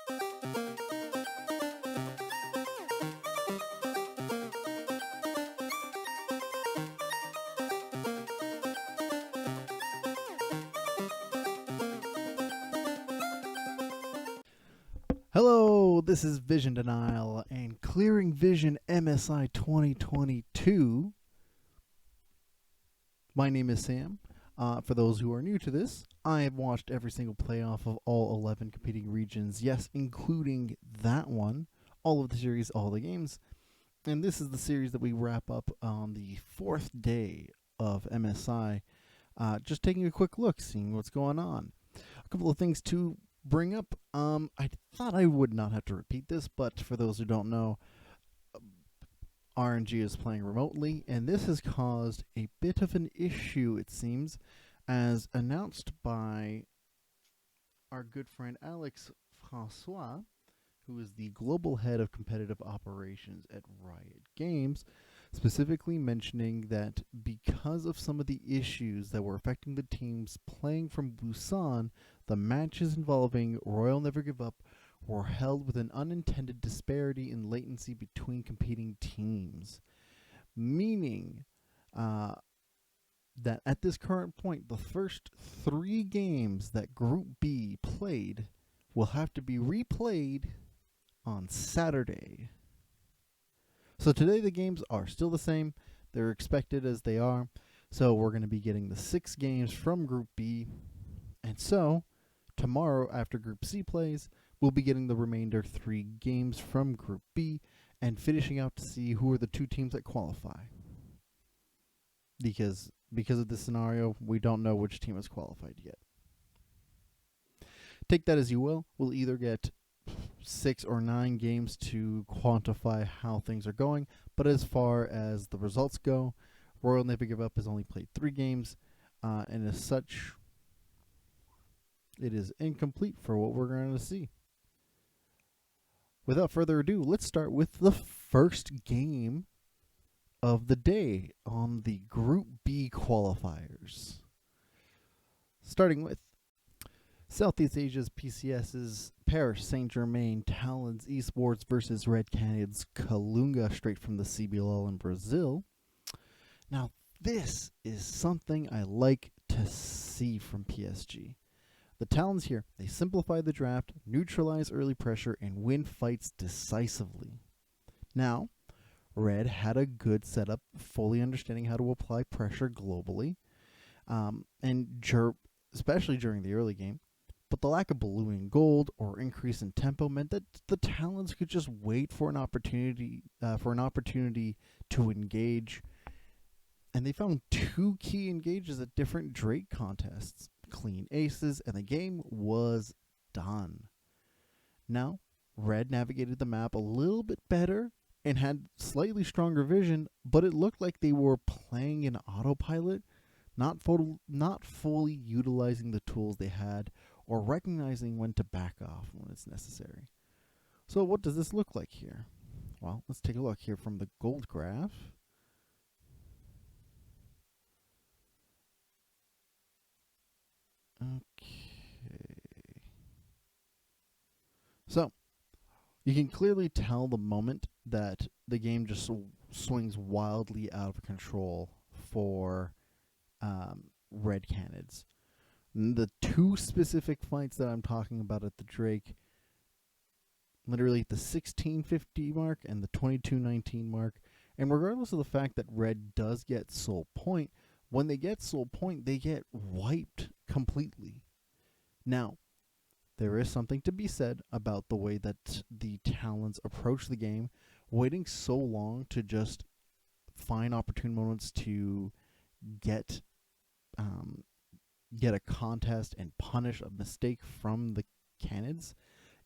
Hello, this is Vision Denial and Clearing Vision MSI 2022. My name is Sam. For those who are new to this, I have watched every single playoff of all 11 competing regions, yes, including that one, all of the series, all the games. And this is the series that we wrap up on the 4th day of MSI. Just taking a quick look, seeing what's going on. A couple of things to bring up. I thought I would not have to repeat this, but for those who don't know, RNG is playing remotely, and this has caused a bit of an issue, it seems, as announced by our good friend Alex Francois, who is the global head of competitive operations at Riot Games, specifically mentioning that because of some of the issues that were affecting the teams playing from Busan, the matches involving Royal Never Give Up were held with an unintended disparity in latency between competing teams. Meaning that at this current point, the first 3 games that Group B played will have to be replayed on Saturday. So today the games are still the same. They're expected as they are. So we're going to be getting the 6 games from Group B. And so tomorrow, after Group C plays, we'll be getting the remainder 3 games from Group B and finishing out to see who are the 2 teams that qualify. Because of this scenario, we don't know which team has qualified yet. Take that as you will. We'll either get 6 or 9 games to quantify how things are going, but as far as the results go, Royal Never Give Up has only played 3 games, and as such, it is incomplete for what we're going to see. Without further ado, let's start with the first game of the day on the Group B qualifiers. Starting with Southeast Asia's PCS's Parist, Saint-Germain, Talons, Esports versus Red Canids, Kalunga, straight from the CBLL in Brazil. Now, this is something I like to see from PSG. The Talons here, they simplify the draft, neutralize early pressure, and win fights decisively. Now, Red had a good setup, fully understanding how to apply pressure globally, especially during the early game. But the lack of ballooning gold or increase in tempo meant that the Talons could just wait for an opportunity to engage. And they found 2 key engages at different Drake contests, clean aces, and the game was done. Now, Red navigated the map a little bit better and had slightly stronger vision, but it looked like they were playing in autopilot, not fully utilizing the tools they had or recognizing when to back off when it's necessary. So what does this look like here? Well, let's take a look here from the gold graph. Okay. So, you can clearly tell the moment that the game just swings wildly out of control for Red Canids. The 2 specific fights that I'm talking about at the Drake, literally at the 1650 mark and the 2219 mark, and regardless of the fact that Red does get Soul Point, when they get Soul Point, they get wiped completely. Now, there is something to be said about the way that the Talons approach the game, waiting so long to just find opportune moments to get a contest and punish a mistake from the Canids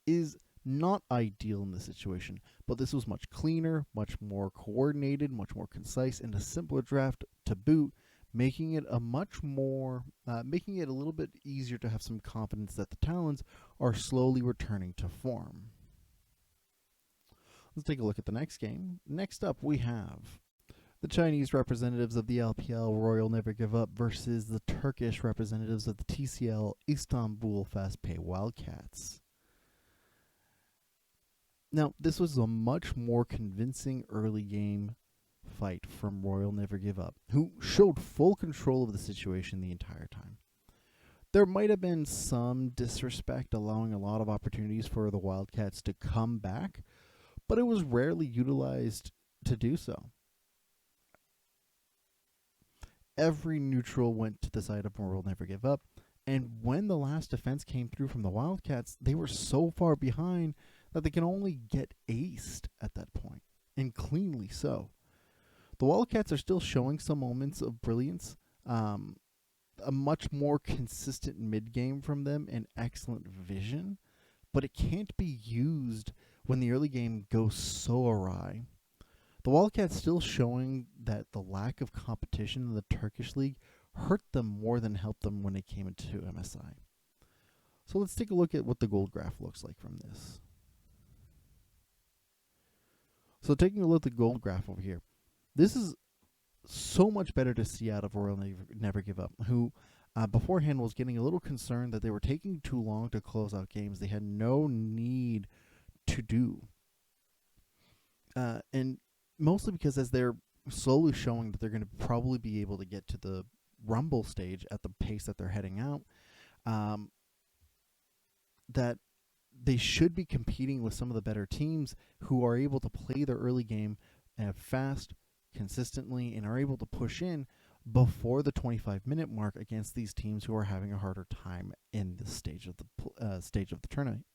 is not ideal in this situation. But this was much cleaner, much more coordinated, much more concise, and a simpler draft to boot, making it a little bit easier to have some confidence that the Talons are slowly returning to form. Let's take a look at the next game. Next up, we have the Chinese representatives of the LPL Royal Never Give Up versus the Turkish representatives of the TCL Istanbul Fast Pay Wildcats. Now, this was a much more convincing early game fight from Royal Never Give Up, who showed full control of the situation the entire time. There might have been some disrespect, allowing a lot of opportunities for the Wildcats to come back, but it was rarely utilized to do so. Every neutral went to the side of Royal Never Give Up, and when the last defense came through from the Wildcats, they were so far behind that they can only get aced at that point, and cleanly so. The Wildcats are still showing some moments of brilliance, a much more consistent mid game from them, and excellent vision, but it can't be used when the early game goes so awry. The Wildcats still showing that the lack of competition in the Turkish league hurt them more than helped them when it came into MSI. So let's take a look at what the gold graph looks like from this. So taking a look at the gold graph over here, this is so much better to see out of Royal Never Give Up, who beforehand was getting a little concerned that they were taking too long to close out games they had no need to do. And mostly because as they're slowly showing that they're going to probably be able to get to the Rumble stage at the pace that they're heading out, that they should be competing with some of the better teams who are able to play their early game fast, consistently, and are able to push in before the 25-minute mark against these teams who are having a harder time in this stage of the tournament.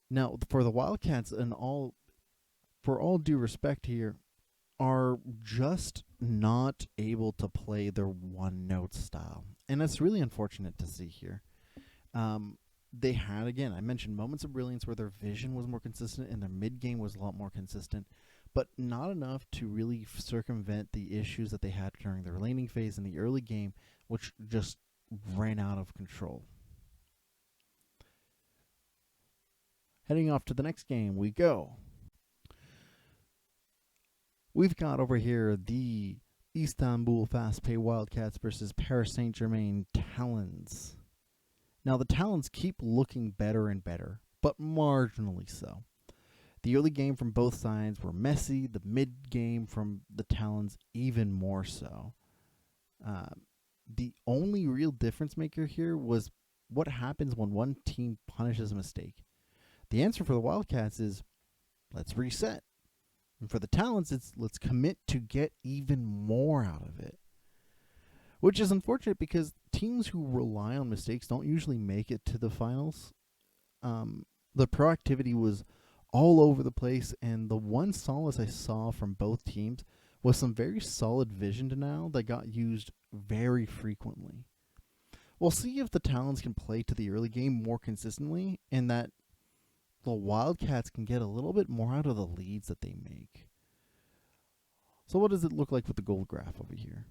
Now, for the Wildcats, for all due respect here, are just not able to play their one-note style, and that's really unfortunate to see here. They had, again, I mentioned moments of brilliance where their vision was more consistent and their mid-game was a lot more consistent, but not enough to really circumvent the issues that they had during their laning phase in the early game, which just ran out of control. Heading off to the next game, we go. We've got over here the Istanbul fast-paced Wildcats versus Parist Saint-Germain Talons. Now, the Talons keep looking better and better, but marginally so. The early game from both sides were messy, the mid-game from the Talons even more so. The only real difference maker here was what happens when one team punishes a mistake. The answer for the Wildcats is, let's reset. And for the Talons, it's let's commit to get even more out of it. Which is unfortunate because teams who rely on mistakes don't usually make it to the finals. The proactivity was all over the place, and the one solace I saw from both teams was some very solid vision denial that got used very frequently. We'll see if the Talons can play to the early game more consistently, and that the Wildcats can get a little bit more out of the leads that they make. So what does it look like with the gold graph over here?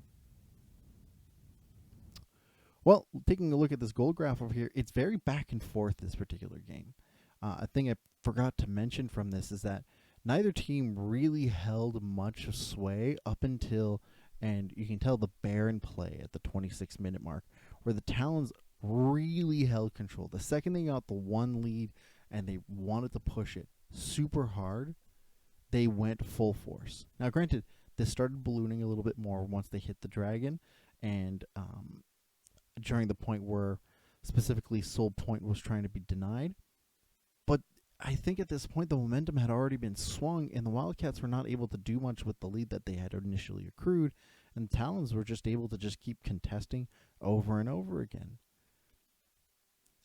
Well, taking a look at this gold graph over here, it's very back and forth this particular game. A thing I forgot to mention from this is that neither team really held much sway up until, and you can tell the barren play at the 26-minute mark, where the Talons really held control. The second they got the one lead and they wanted to push it super hard, they went full force. Now, granted, this started ballooning a little bit more once they hit the dragon, and during the point where specifically Soul Point was trying to be denied. But I think at this point the momentum had already been swung, and the Wildcats were not able to do much with the lead that they had initially accrued, and the Talons were just able to just keep contesting over and over again.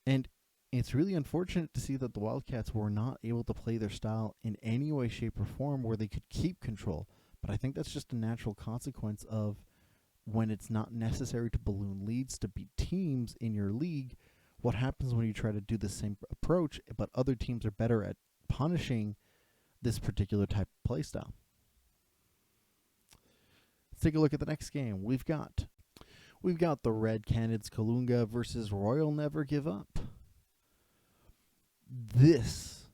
And it's really unfortunate to see that the Wildcats were not able to play their style in any way, shape, or form where they could keep control. But I think that's just a natural consequence of when it's not necessary to balloon leads to beat teams in your league. What happens when you try to do the same approach, but other teams are better at punishing this particular type of play style? Let's take a look at the next game. We've got the Red Canids Kalunga versus Royal Never Give Up. This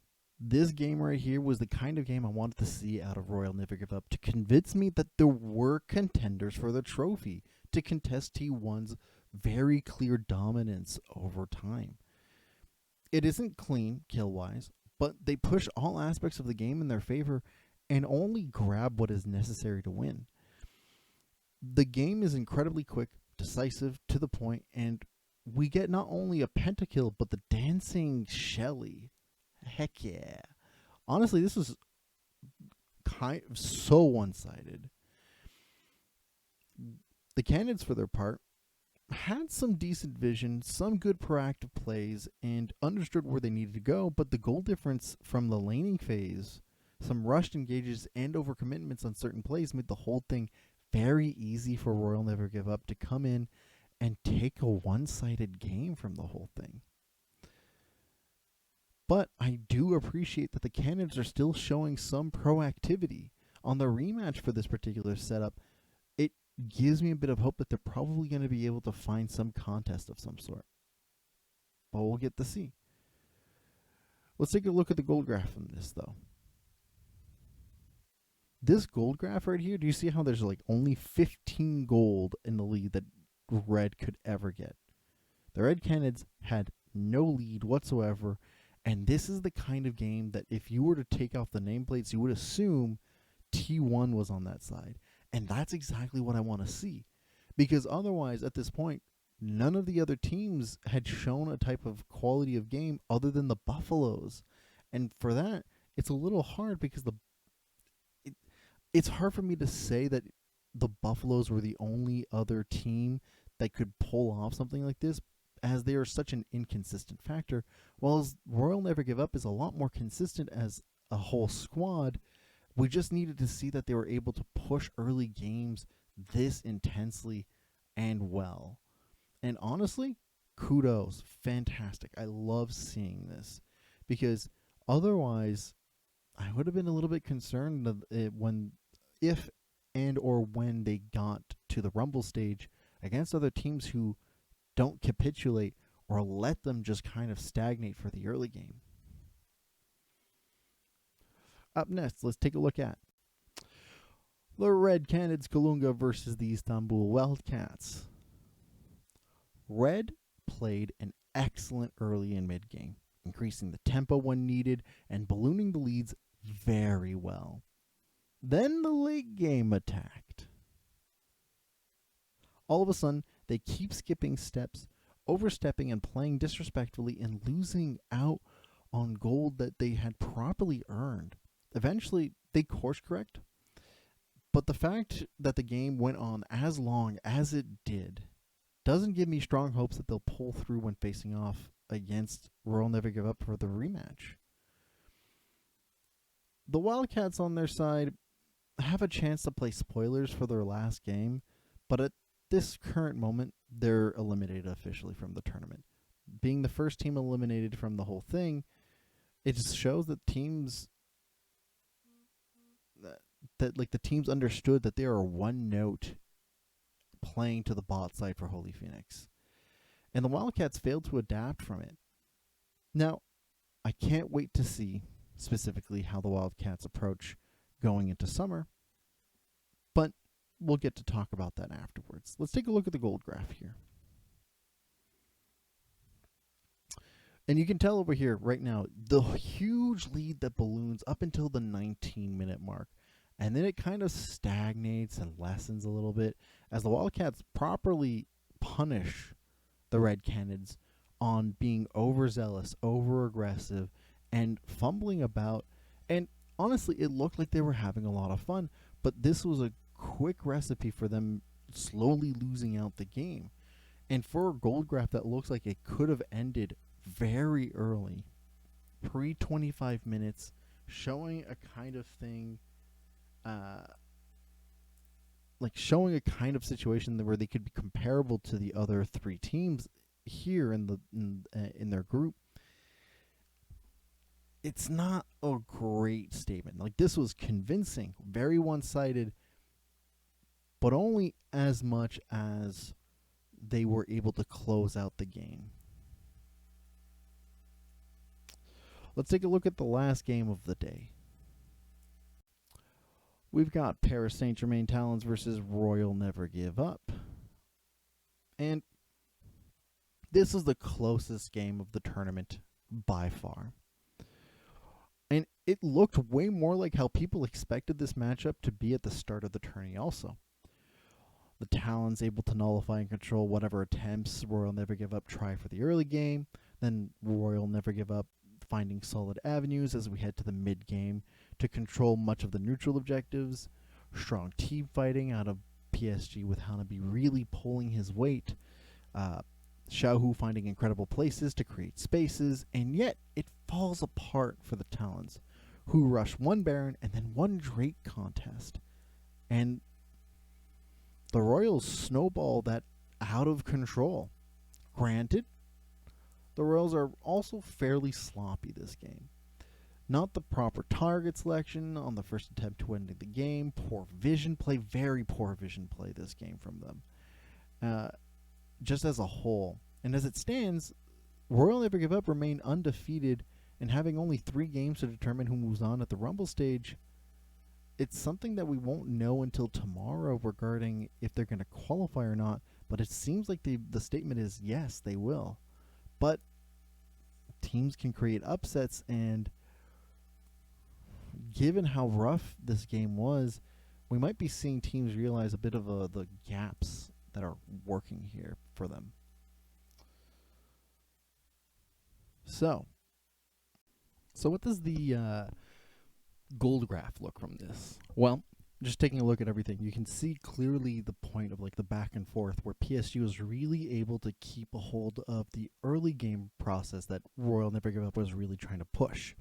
game right here was the kind of game I wanted to see out of Royal Never Give Up, to convince me that there were contenders for the trophy, to contest T1's very clear dominance over time. It isn't clean kill-wise, but they push all aspects of the game in their favor and only grab what is necessary to win. The game is incredibly quick, decisive, to the point, and we get not only a pentakill, but the dancing Shelly. Heck yeah. Honestly, this is kind of so one-sided. The Canids, for their part, had some decent vision, some good proactive plays, and understood where they needed to go, but the goal difference from the laning phase, some rushed engages and overcommitments on certain plays made the whole thing very easy for Royal Never Give Up to come in and take a one-sided game from the whole thing. But I do appreciate that the Canids are still showing some proactivity. On the rematch for this particular setup, it gives me a bit of hope that they're probably going to be able to find some contest of some sort. But we'll get to see. Let's take a look at the gold graph from this, though. This gold graph right here, do you see how there's like only 15 gold in the lead that red could ever get? The red Canids had no lead whatsoever, and this is the kind of game that if you were to take off the nameplates, you would assume T1 was on that side. And that's exactly what I want to see. Because otherwise, at this point, none of the other teams had shown a type of quality of game other than the Buffaloes. And for that, it's a little hard because it's hard for me to say that the Buffaloes were the only other team that could pull off something like this, as they are such an inconsistent factor. While Royal Never Give Up is a lot more consistent as a whole squad, we just needed to see that they were able to push early games this intensely and well. And honestly, kudos. Fantastic. I love seeing this. Because otherwise, I would have been a little bit concerned if and or when they got to the Rumble stage against other teams who don't capitulate or let them just kind of stagnate for the early game. Up next, let's take a look at the Red Canids Kalunga versus the Istanbul Wildcats. Red played an excellent early and mid game, increasing the tempo when needed and ballooning the leads very well. Then the late game attacked. All of a sudden, they keep skipping steps, overstepping and playing disrespectfully and losing out on gold that they had properly earned. Eventually, they course correct, but the fact that the game went on as long as it did doesn't give me strong hopes that they'll pull through when facing off against Royal Never Give Up for the rematch. The Wildcats on their side have a chance to play spoilers for their last game, but at this current moment, they're eliminated officially from the tournament. Being the first team eliminated from the whole thing, it just shows that teams the teams understood that they are one note playing to the bot side for Holy Phoenix. And the Wildcats failed to adapt from it. Now, I can't wait to see specifically how the Wildcats approach going into summer, but we'll get to talk about that afterwards. Let's take a look at the gold graph here. And you can tell over here right now the huge lead that balloons up until the 19-minute mark. And then it kind of stagnates and lessens a little bit as the Wildcats properly punish the Red Canids on being overzealous, over-aggressive, and fumbling about. And honestly, it looked like they were having a lot of fun, but this was a quick recipe for them slowly losing out the game. And for a gold graph that looks like it could have ended very early, pre-25 minutes, showing a kind of thing, showing a kind of situation where they could be comparable to the other three teams here in their group. It's not a great statement. Like, this was convincing, very one-sided, but only as much as they were able to close out the game. Let's take a look at the last game of the day. We've got Parist Saint-Germain Talons versus Royal Never Give Up. And this is the closest game of the tournament by far. And it looked way more like how people expected this matchup to be at the start of the tourney also. The Talons able to nullify and control whatever attempts Royal Never Give Up try for the early game. Then Royal Never Give Up finding solid avenues as we head to the mid game to control much of the neutral objectives. Strong team fighting out of PSG with Hanabi really pulling his weight. Xiaohu finding incredible places to create spaces, and yet it falls apart for the Talons, who rush one Baron and then one Drake contest. And the Royals snowball that out of control. Granted, the Royals are also fairly sloppy this game. Not the proper target selection on the first attempt to end the game. Poor vision play, very poor vision play this game from them. Just as a whole. And as it stands, Royal Never Give Up remain undefeated, and having only 3 games to determine who moves on at the Rumble stage, it's something that we won't know until tomorrow regarding if they're going to qualify or not, but it seems like the statement is yes, they will. But teams can create upsets, and given how rough this game was, we might be seeing teams realize a bit of the gaps that are working here for them. So what does the gold graph look from this? Well, just taking a look at everything, you can see clearly the point of like the back and forth where PSG was really able to keep a hold of the early game process that Royal Never Give Up was really trying to push.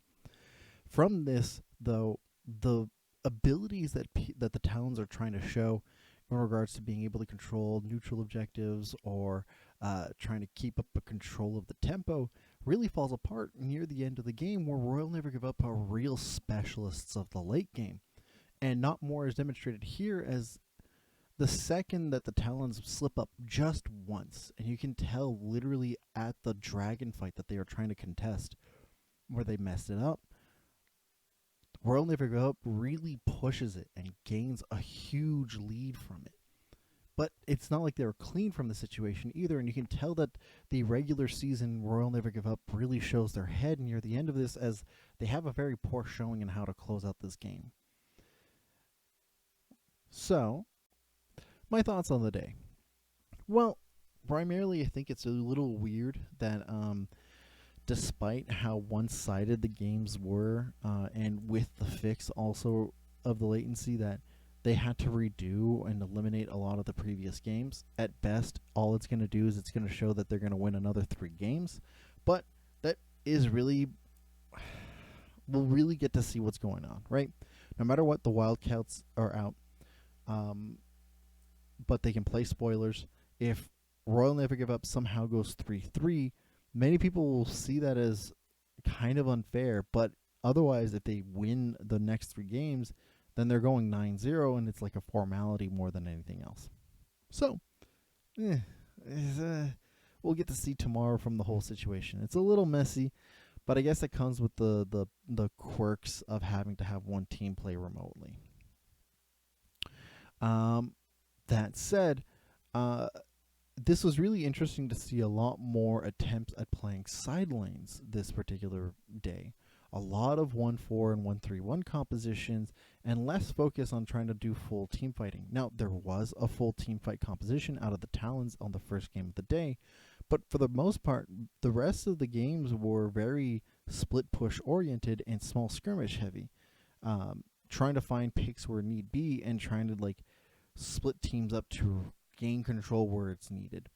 From this, though, the abilities that the Talons are trying to show in regards to being able to control neutral objectives or trying to keep up a control of the tempo really falls apart near the end of the game, where Royal Never Give Up are real specialists of the late game. And not more is demonstrated here, as the second that the Talons slip up just once, and you can tell literally at the dragon fight that they are trying to contest where they messed it up, Royal Never Give Up really pushes it and gains a huge lead from it. But it's not like they were clean from the situation either, and you can tell that the regular season Royal Never Give Up really shows their head near the end of this, as they have a very poor showing in how to close out this game. So, my thoughts on the day. Well, primarily I think it's a little weird that despite how one-sided the games were, and with the fix also of the latency, that they had to redo and eliminate a lot of the previous games. At best, all it's going to do is it's going to show that they're going to win another 3 games. But that is really... we'll really get to see what's going on, right? No matter what, the Wildcats are out. But they can play spoilers. If Royal Never Give Up somehow goes 3-3, many people will see that as kind of unfair. But otherwise, if they win the next 3 games, then they're going 9-0, and it's like a formality more than anything else. So, we'll get to see tomorrow from the whole situation. It's a little messy, but I guess it comes with the quirks of having to have one team play remotely. That said, this was really interesting to see a lot more attempts at playing side lanes this particular day. A lot of 1-4 and 1-3-1 compositions, and less focus on trying to do full team fighting. Now, there was a full team fight composition out of the Talons on the first game of the day, but for the most part, the rest of the games were very split push oriented and small skirmish heavy. Trying to find picks where need be and trying to like split teams up to gain control where it's needed.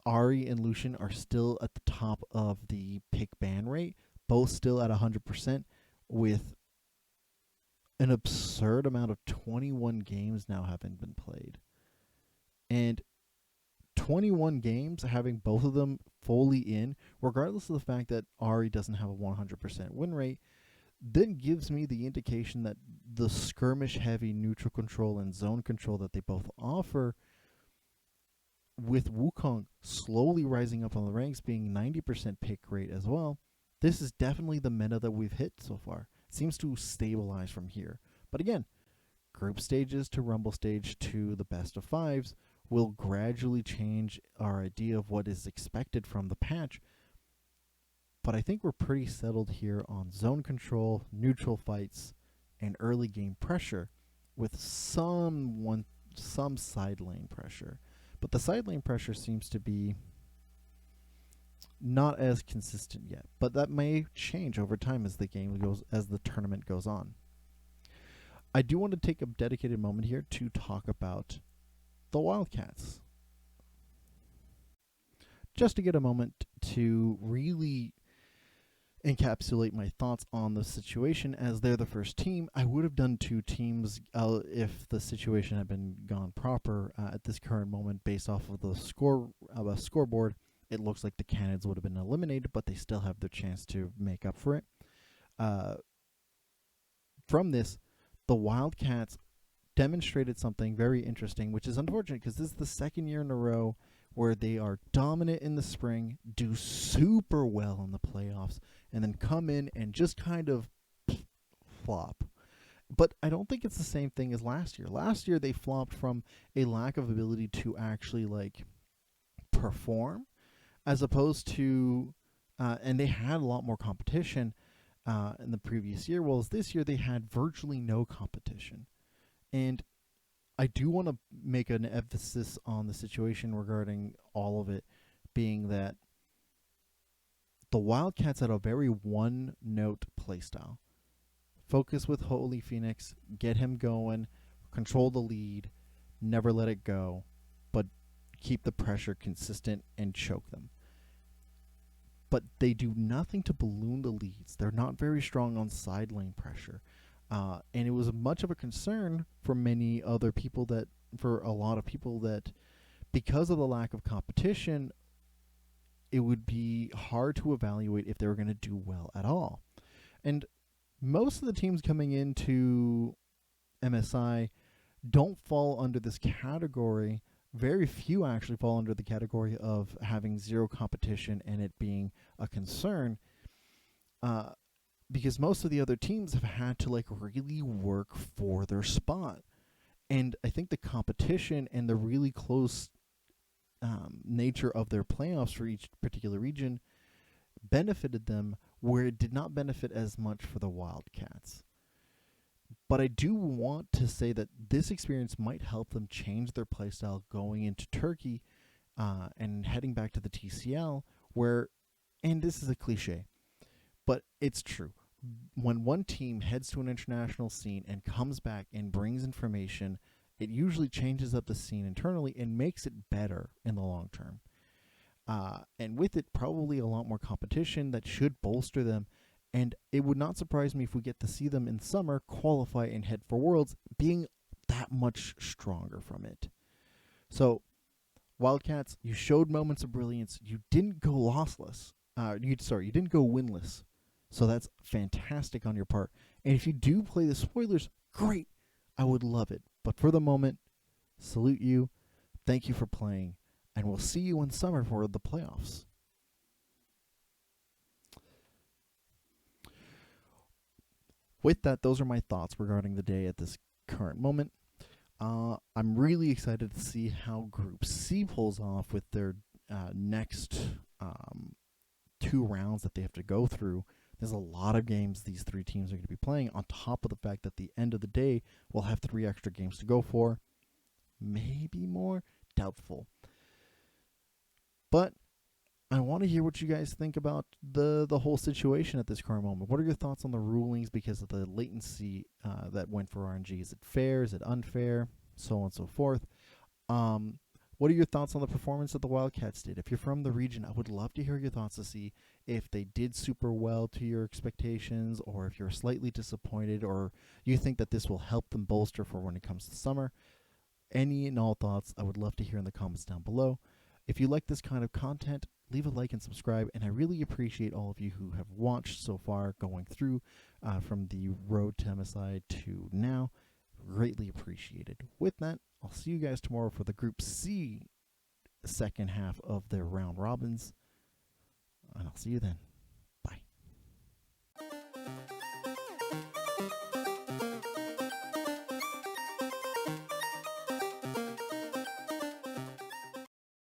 Ahri and Lucian are still at the top of the pick ban rate, both still at 100%, with an absurd amount of 21 games now having been played. And 21 games, having both of them fully in, regardless of the fact that Ahri doesn't have a 100% win rate, then gives me the indication that the skirmish-heavy neutral control and zone control that they both offer, with Wukong slowly rising up on the ranks, being 90% pick rate as well, this is definitely the meta that we've hit so far. It seems to stabilize from here. But again, group stages to Rumble stage to the best of 5s will gradually change our idea of what is expected from the patch. but I think we're pretty settled here on zone control, neutral fights, and early game pressure, with some side lane pressure. But the side lane pressure seems to be not as consistent yet. But that may change over time as the tournament goes on. I do want to take a dedicated moment here to talk about the Wildcats. Just to get a moment to really encapsulate my thoughts on the situation, as they're the first team. I would have done two teams if the situation had been gone proper. At this current moment, based off of the scoreboard, it looks like the Canids would have been eliminated, but they still have their chance to make up for it. From this, the Wildcats demonstrated something very interesting, which is unfortunate because this is the second year in a row where they are dominant in the spring, do super well in the playoffs, and then come in and just kind of flop. But I don't think it's the same thing as last year. Last year they flopped from a lack of ability to actually perform, as opposed to, and they had a lot more competition in the previous year. Whereas this year they had virtually no competition. And I do want to make an emphasis on the situation regarding all of it, being that the Wildcats had a very one-note playstyle. Focus with Holy Phoenix, get him going, control the lead, never let it go, but keep the pressure consistent and choke them. But they do nothing to balloon the leads. They're not very strong on side lane pressure. And it was much of a concern for a lot of people that because of the lack of competition, it would be hard to evaluate if they were going to do well at all. And most of the teams coming into MSI don't fall under this category. Very few actually fall under the category of having zero competition and it being a concern. Because most of the other teams have had to really work for their spot. And I think the competition and the really close nature of their playoffs for each particular region benefited them, where it did not benefit as much for the Wildcats. But I do want to say that this experience might help them change their playstyle going into Turkey and heading back to the TCL, where, and this is a cliche, but it's true. When one team heads to an international scene and comes back and brings information, it usually changes up the scene internally and makes it better in the long term. And with it, probably a lot more competition that should bolster them. And it would not surprise me if we get to see them in summer qualify and head for Worlds, being that much stronger from it. So, Wildcats, you showed moments of brilliance. You didn't go lossless. You didn't go winless. So that's fantastic on your part. And if you do play the spoilers, great. I would love it. But for the moment, salute you. Thank you for playing. And we'll see you in summer for the playoffs. With that, those are my thoughts regarding the day at this current moment. I'm really excited to see how Group C pulls off with their next 2 rounds that they have to go through. There's a lot of games these 3 teams are going to be playing, on top of the fact that at the end of the day, we'll have 3 extra games to go for. Maybe more? Doubtful. But I want to hear what you guys think about the whole situation at this current moment. What are your thoughts on the rulings because of the latency that went for RNG? Is it fair? Is it unfair? So on and so forth. What are your thoughts on the performance that the Wildcats did? If you're from the region, I would love to hear your thoughts to see if they did super well to your expectations, or if you're slightly disappointed, or you think that this will help them bolster for when it comes to summer. Any and all thoughts, I would love to hear in the comments down below. If you like this kind of content, leave a like and subscribe, and I really appreciate all of you who have watched so far going through from the road to MSI to now. Greatly appreciated. With that, I'll see you guys tomorrow for the Group C second half of their round robins, and I'll see you then.